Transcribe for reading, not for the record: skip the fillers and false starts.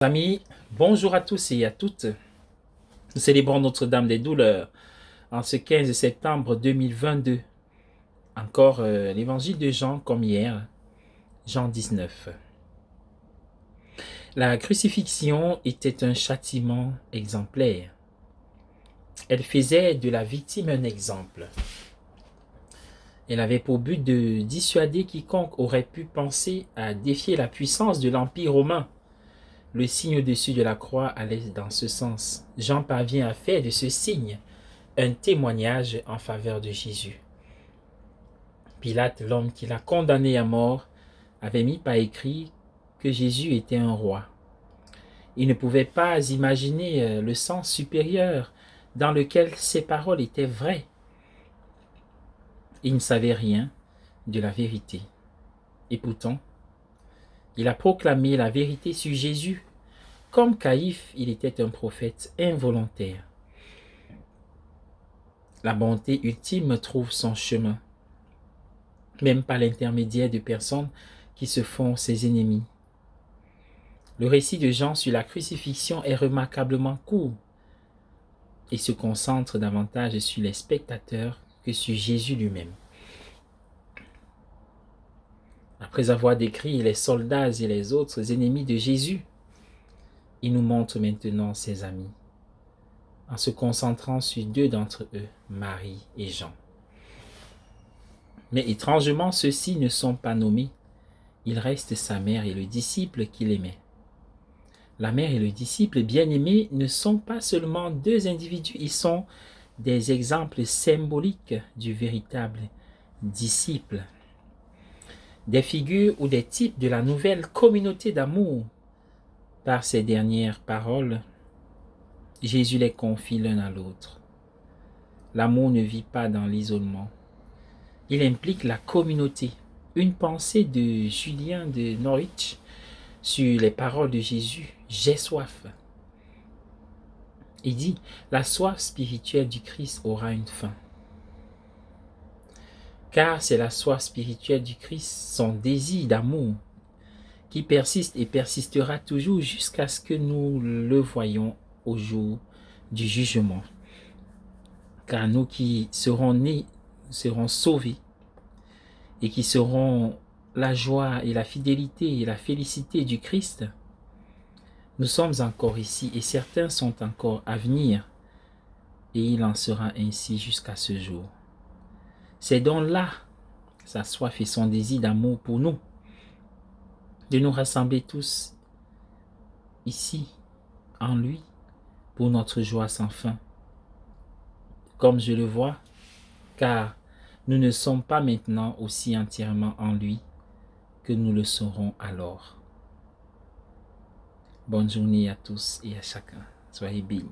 Amis, bonjour à tous et à toutes. Nous célébrons Notre-Dame des Douleurs en ce 15 septembre 2022. Encore l'évangile de Jean comme hier, Jean 19. La crucifixion était un châtiment exemplaire. Elle faisait de la victime un exemple. Elle avait pour but de dissuader quiconque aurait pu penser à défier la puissance de l'Empire romain. Le signe au-dessus de la croix allait dans ce sens. Jean parvient à faire de ce signe un témoignage en faveur de Jésus. Pilate, l'homme qui l'a condamné à mort, avait mis par écrit que Jésus était un roi. Il ne pouvait pas imaginer le sens supérieur dans lequel ces paroles étaient vraies. Il ne savait rien de la vérité. Et pourtant, il a proclamé la vérité sur Jésus. Comme Caïphe, il était un prophète involontaire. La bonté ultime trouve son chemin, même par l'intermédiaire de personnes qui se font ses ennemis. Le récit de Jean sur la crucifixion est remarquablement court et se concentre davantage sur les spectateurs que sur Jésus lui-même. Après avoir décrit les soldats et les autres ennemis de Jésus, il nous montre maintenant ses amis, en se concentrant sur deux d'entre eux, Marie et Jean. Mais étrangement, ceux-ci ne sont pas nommés. Il reste sa mère et le disciple qu'il aimait. La mère et le disciple bien-aimé ne sont pas seulement deux individus, ils sont des exemples symboliques du véritable disciple. Des figures ou des types de la nouvelle communauté d'amour. Par ces dernières paroles, Jésus les confie l'un à l'autre. L'amour ne vit pas dans l'isolement. Il implique la communauté. Une pensée de Julien de Norwich sur les paroles de Jésus. J'ai soif. Il dit, la soif spirituelle du Christ aura une fin. Car c'est la soif spirituelle du Christ, son désir d'amour, qui persiste et persistera toujours jusqu'à ce que nous le voyions au jour du jugement. Car nous qui serons nés, serons sauvés, et qui serons la joie et la fidélité et la félicité du Christ, nous sommes encore ici et certains sont encore à venir, et il en sera ainsi jusqu'à ce jour. C'est donc là sa soif et son désir d'amour pour nous, de nous rassembler tous ici, en lui, pour notre joie sans fin. Comme je le vois, car nous ne sommes pas maintenant aussi entièrement en lui que nous le serons alors. Bonne journée à tous et à chacun. Soyez bénis.